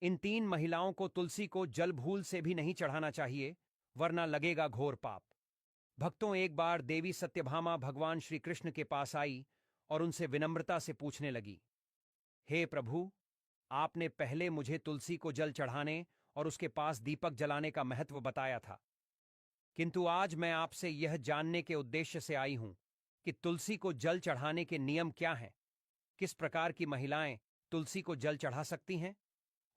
इन 3 महिलाओं को तुलसी को जल भूल से भी नहीं चढ़ाना चाहिए, वरना लगेगा घोर पाप। भक्तों, एक बार देवी सत्यभामा भगवान श्री कृष्ण के पास आई और उनसे विनम्रता से पूछने लगी, हे प्रभु, आपने पहले मुझे तुलसी को जल चढ़ाने और उसके पास दीपक जलाने का महत्व बताया था, किंतु आज मैं आपसे यह जानने के उद्देश्य से आई हूं कि तुलसी को जल चढ़ाने के नियम क्या हैं, किस प्रकार की महिलाएं तुलसी को जल चढ़ा सकती हैं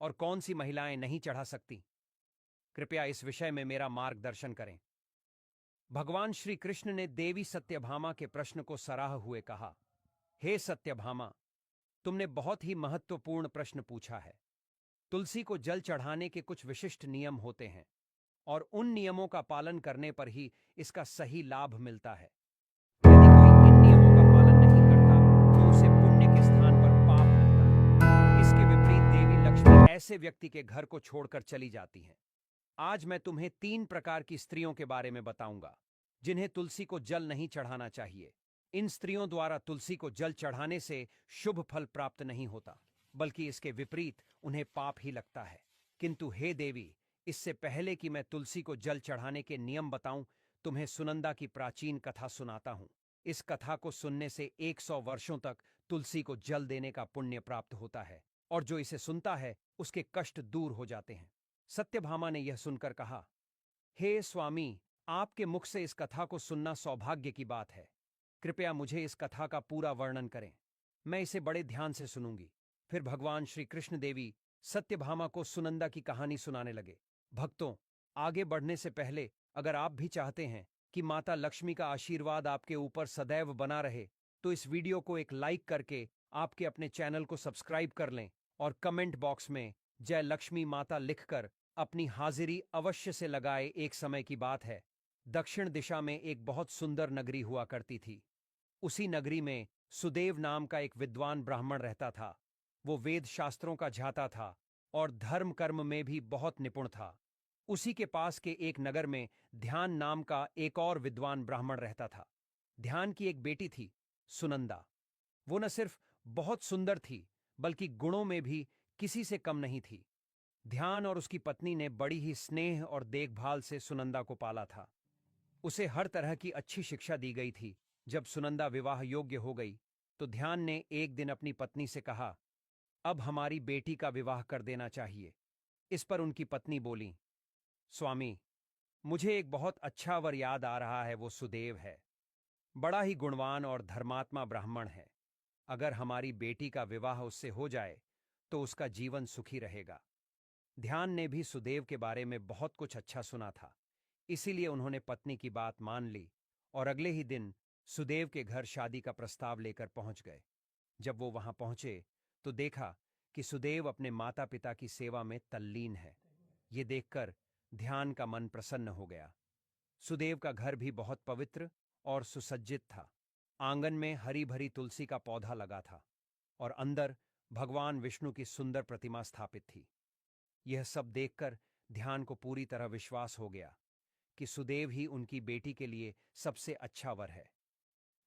और कौन सी महिलाएं नहीं चढ़ा सकती। कृपया इस विषय में मेरा मार्गदर्शन करें। भगवान श्री कृष्ण ने देवी सत्यभामा के प्रश्न को सराह हुए कहा, हे सत्यभामा, तुमने बहुत ही महत्वपूर्ण प्रश्न पूछा है। तुलसी को जल चढ़ाने के कुछ विशिष्ट नियम होते हैं और उन नियमों का पालन करने पर ही इसका सही लाभ मिलता है। यदि कोई इन नियमों का पालन नहीं करता तो उसे पुण्य के स्थान पर पाप मिलता है। इसके विपरीत देवी लक्ष्मी ऐसे व्यक्ति के घर को छोड़कर चली जाती हैं। आज मैं तुम्हें 3 प्रकार की स्त्रियों के बारे में बताऊंगा जिन्हें तुलसी को जल नहीं चढ़ाना चाहिए। इन स्त्रियों द्वारा तुलसी को जल चढ़ाने से शुभ फल प्राप्त नहीं होता, बल्कि इसके विपरीत उन्हें पाप ही लगता है। किंतु हे देवी, इससे पहले कि मैं तुलसी को जल चढ़ाने के नियम बताऊं, तुम्हें सुनंदा की प्राचीन कथा सुनाता हूं। इस कथा को सुनने से 100 वर्षों तक तुलसी को जल देने का पुण्य प्राप्त होता है और जो इसे सुनता है उसके कष्ट दूर हो जाते हैं। सत्यभामा ने यह सुनकर कहा, हे स्वामी, आपके मुख से इस कथा को सुनना सौभाग्य की बात है। कृपया मुझे इस कथा का पूरा वर्णन करें, मैं इसे बड़े ध्यान से सुनूंगी। फिर भगवान श्री कृष्ण देवी सत्यभामा को सुनंदा की कहानी सुनाने लगे। भक्तों, आगे बढ़ने से पहले अगर आप भी चाहते हैं कि माता लक्ष्मी का आशीर्वाद आपके ऊपर सदैव बना रहे, तो इस वीडियो को एक लाइक करके आपके अपने चैनल को सब्सक्राइब कर लें और कमेंट बॉक्स में जय लक्ष्मी माता लिखकर अपनी हाजिरी अवश्य से लगाए। एक समय की बात है, दक्षिण दिशा में एक बहुत सुंदर नगरी हुआ करती थी। उसी नगरी में सुदेव नाम का एक विद्वान ब्राह्मण रहता था। वो वेद शास्त्रों का झाता था और धर्म कर्म में भी बहुत निपुण था। उसी के पास के एक नगर में ध्यान नाम का एक और विद्वान ब्राह्मण रहता था। ध्यान की एक बेटी थी, सुनंदा। वो न सिर्फ बहुत सुंदर थी, बल्कि गुणों में भी किसी से कम नहीं थी। ध्यान और उसकी पत्नी ने बड़ी ही स्नेह और देखभाल से सुनंदा को पाला था। उसे हर तरह की अच्छी शिक्षा दी गई थी। जब सुनंदा विवाह योग्य हो गई, तो ध्यान ने एक दिन अपनी पत्नी से कहा, अब हमारी बेटी का विवाह कर देना चाहिए। इस पर उनकी पत्नी बोली, स्वामी, मुझे एक बहुत अच्छा वर याद आ रहा है। वो सुदेव है, बड़ा ही गुणवान और धर्मात्मा ब्राह्मण है। अगर हमारी बेटी का विवाह उससे हो जाए तो उसका जीवन सुखी रहेगा। ध्यान ने भी सुदेव के बारे में बहुत कुछ अच्छा सुना था, इसीलिए उन्होंने पत्नी की बात मान ली और अगले ही दिन सुदेव के घर शादी का प्रस्ताव लेकर पहुंच गए। जब वो वहां पहुंचे तो देखा कि सुदेव अपने माता पिता की सेवा में तल्लीन है। ये देखकर ध्यान का मन प्रसन्न हो गया। सुदेव का घर भी बहुत पवित्र और सुसज्जित था। आंगन में हरी भरी तुलसी का पौधा लगा था और अंदर भगवान विष्णु की सुंदर प्रतिमा स्थापित थी। यह सब देखकर ध्यान को पूरी तरह विश्वास हो गया कि सुदेव ही उनकी बेटी के लिए सबसे अच्छा वर है।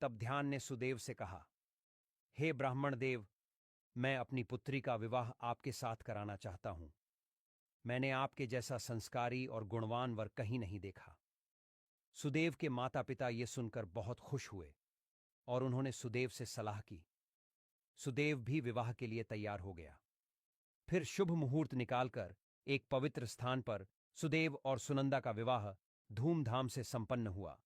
तब ध्यान ने सुदेव से कहा, हे ब्राह्मण देव, मैं अपनी पुत्री का विवाह आपके साथ कराना चाहता हूं। मैंने आपके जैसा संस्कारी और गुणवान वर कहीं नहीं देखा। सुदेव के माता पिता ये सुनकर बहुत खुश हुए और उन्होंने सुदेव से सलाह की। सुदेव भी विवाह के लिए तैयार हो गया। फिर शुभ मुहूर्त निकालकर एक पवित्र स्थान पर सुदेव और सुनंदा का विवाह धूमधाम से संपन्न हुआ।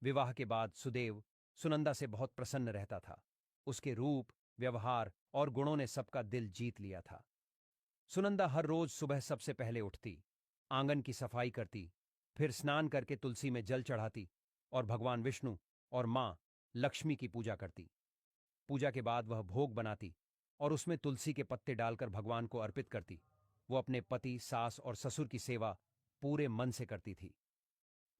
विवाह के बाद सुदेव सुनंदा से बहुत प्रसन्न रहता था। उसके रूप, व्यवहार और गुणों ने सबका दिल जीत लिया था। सुनंदा हर रोज सुबह सबसे पहले उठती, आंगन की सफाई करती, फिर स्नान करके तुलसी में जल चढ़ाती और भगवान विष्णु और मां लक्ष्मी की पूजा करती। पूजा के बाद वह भोग बनाती और उसमें तुलसी के पत्ते डालकर भगवान को अर्पित करती। वो अपने पति, सास और ससुर की सेवा पूरे मन से करती थी।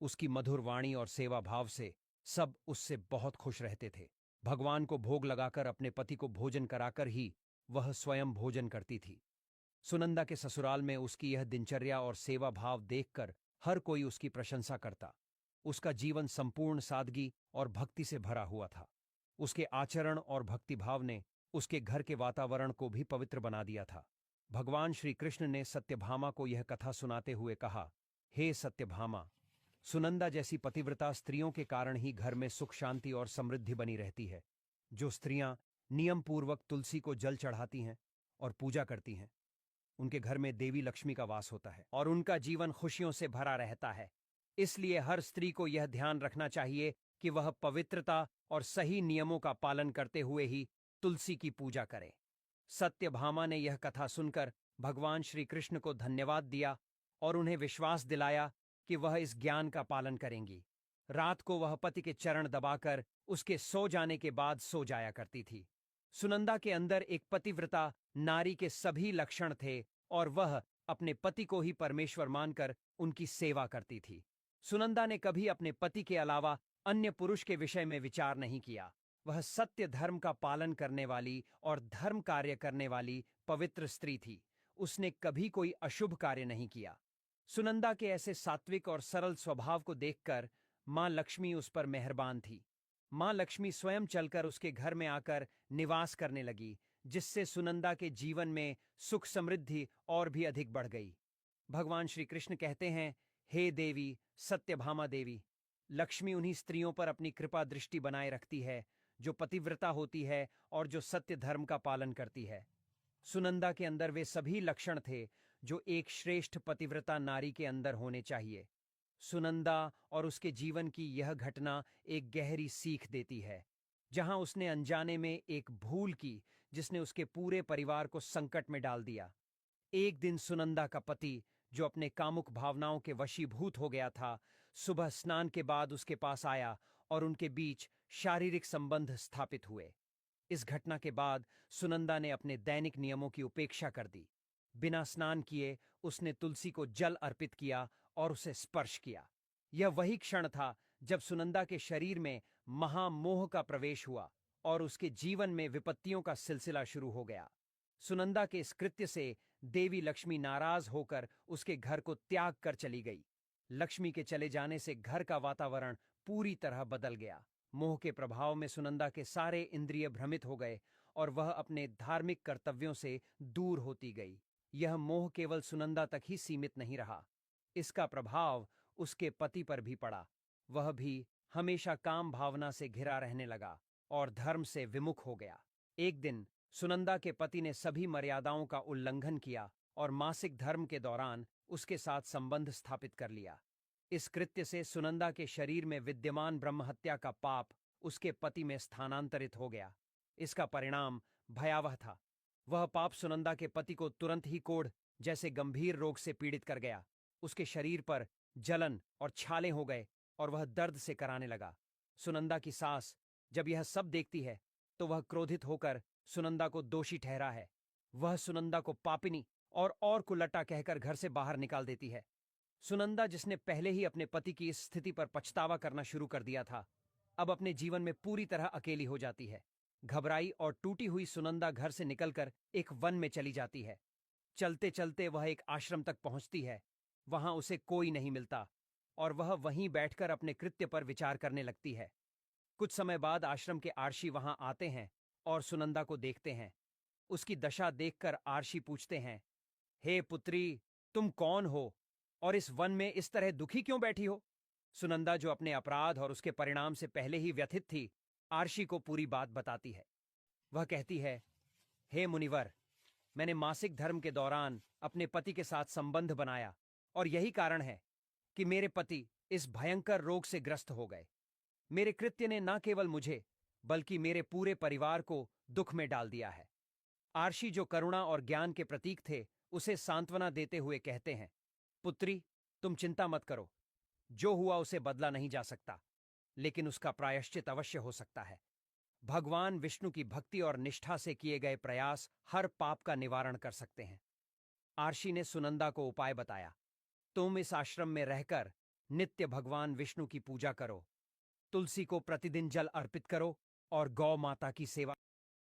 उसकी मधुर वाणी और सेवा भाव से सब उससे बहुत खुश रहते थे। भगवान को भोग लगाकर अपने पति को भोजन कराकर ही वह स्वयं भोजन करती थी। सुनंदा के ससुराल में उसकी यह दिनचर्या और सेवा भाव देखकर हर कोई उसकी प्रशंसा करता। उसका जीवन संपूर्ण सादगी और भक्ति से भरा हुआ था। उसके आचरण और भक्तिभाव ने उसके घर के वातावरण को भी पवित्र बना दिया था। भगवान श्री कृष्ण ने सत्यभामा को यह कथा सुनाते हुए कहा, हे सत्यभामा, सुनंदा जैसी पतिव्रता स्त्रियों के कारण ही घर में सुख शांति और समृद्धि बनी रहती है। जो स्त्रियां नियम पूर्वक तुलसी को जल चढ़ाती हैं और पूजा करती हैं, उनके घर में देवी लक्ष्मी का वास होता है और उनका जीवन खुशियों से भरा रहता है। इसलिए हर स्त्री को यह ध्यान रखना चाहिए कि वह पवित्रता और सही नियमों का पालन करते हुए ही तुलसी की पूजा करे। सत्यभामा ने यह कथा सुनकर भगवान श्री कृष्ण को धन्यवाद दिया और उन्हें विश्वास दिलाया कि वह इस ज्ञान का पालन करेंगी। रात को वह पति के चरण दबाकर उसके सो जाने के बाद सो जाया करती थी। सुनंदा के अंदर एक पतिव्रता नारी के सभी लक्षण थे और वह अपने पति को ही परमेश्वर मानकर उनकी सेवा करती थी। सुनंदा ने कभी अपने पति के अलावा अन्य पुरुष के विषय में विचार नहीं किया। वह सत्य धर्म का पालन करने वाली और धर्म कार्य करने वाली पवित्र स्त्री थी। उसने कभी कोई अशुभ कार्य नहीं किया। सुनंदा के ऐसे सात्विक और सरल स्वभाव को देखकर मां लक्ष्मी उस पर मेहरबान थी। मां लक्ष्मी स्वयं चलकर उसके घर में आकर निवास करने लगी, जिससे सुनंदा के जीवन में सुख समृद्धि और भी अधिक बढ़ गई। भगवान श्री कृष्ण कहते हैं, हे देवी सत्यभामा देवी, लक्ष्मी उन्हीं स्त्रियों पर अपनी कृपा दृष्टि बनाए रखती है जो पतिव्रता होती है और जो सत्य धर्म का पालन करती है। सुनंदा के अंदर वे सभी लक्षण थे जो एक श्रेष्ठ पतिव्रता नारी के अंदर होने चाहिए। सुनंदा और उसके जीवन की यह घटना एक गहरी सीख देती है। जहां उसने अनजाने में एक भूल की जिसने उसके पूरे परिवार को संकट में डाल दिया। एक दिन सुनंदा का पति, जो अपने कामुक भावनाओं के वशीभूत हो गया था, सुबह स्नान के बाद उसके पास आया और उनके बीच शारीरिक संबंध स्थापित हुए। इस घटना के बाद सुनंदा ने अपने दैनिक नियमों की उपेक्षा कर दी। बिना स्नान किए उसने तुलसी को जल अर्पित किया और उसे स्पर्श किया। यह वही क्षण था जब सुनंदा के शरीर में महामोह का प्रवेश हुआ और उसके जीवन में विपत्तियों का सिलसिला शुरू हो गया। सुनंदा के इस कृत्य से देवी लक्ष्मी नाराज होकर उसके घर को त्याग कर चली गई। लक्ष्मी के चले जाने से घर का वातावरण पूरी तरह बदल गया। मोह के प्रभाव में सुनंदा के सारे इंद्रिय भ्रमित हो गए और वह अपने धार्मिक कर्तव्यों से दूर होती गई। यह मोह केवल सुनंदा तक ही सीमित नहीं रहा, इसका प्रभाव उसके पति पर भी पड़ा। वह भी हमेशा काम भावना से घिरा रहने लगा और धर्म से विमुख हो गया। एक दिन सुनंदा के पति ने सभी मर्यादाओं का उल्लंघन किया और मासिक धर्म के दौरान उसके साथ संबंध स्थापित कर लिया। इस कृत्य से सुनंदा के शरीर में विद्यमान ब्रह्महत्या का पाप उसके पति में स्थानांतरित हो गया। इसका परिणाम भयावह था। वह पाप सुनंदा के पति को तुरंत ही कोढ़ जैसे गंभीर रोग से पीड़ित कर गया। उसके शरीर पर जलन और छाले हो गए और वह दर्द से कराने लगा। सुनंदा की सास जब यह सब देखती है तो वह क्रोधित होकर सुनंदा को दोषी ठहरा है। वह सुनंदा को पापिनी और कुलट्टा कहकर घर से बाहर निकाल देती है। सुनंदा, जिसने पहले ही अपने पति की इस स्थिति पर पछतावा करना शुरू कर दिया था, अब अपने जीवन में पूरी तरह अकेली हो जाती है। घबराई और टूटी हुई सुनंदा घर से निकलकर एक वन में चली जाती है। चलते चलते वह एक आश्रम तक पहुंचती है। वहां उसे कोई नहीं मिलता और वह वहीं बैठकर अपने कृत्य पर विचार करने लगती है। कुछ समय बाद आश्रम के आर्षी वहां आते हैं और सुनंदा को देखते हैं। उसकी दशा देखकर आर्षी पूछते हैं, हे पुत्री, तुम कौन हो और इस वन में इस तरह दुखी क्यों बैठी हो? सुनंदा, जो अपने अपराध और उसके परिणाम से पहले ही व्यथित थी, आर्षी को पूरी बात बताती है। वह कहती है, हे मुनिवर, मैंने मासिक धर्म के दौरान अपने पति के साथ संबंध बनाया और यही कारण है कि मेरे पति इस भयंकर रोग से ग्रस्त हो गए। मेरे कृत्य ने न केवल मुझे बल्कि मेरे पूरे परिवार को दुख में डाल दिया है। आर्षी, जो करुणा और ज्ञान के प्रतीक थे, उसे सांत्वना देते हुए कहते हैं, पुत्री, तुम चिंता मत करो। जो हुआ उसे बदला नहीं जा सकता, लेकिन उसका प्रायश्चित अवश्य हो सकता है। भगवान विष्णु की भक्ति और निष्ठा से किए गए प्रयास हर पाप का निवारण कर सकते हैं। आर्षी ने सुनंदा को उपाय बताया, तुम इस आश्रम में रहकर नित्य भगवान विष्णु की पूजा करो, तुलसी को प्रतिदिन जल अर्पित करो और गौ माता की सेवा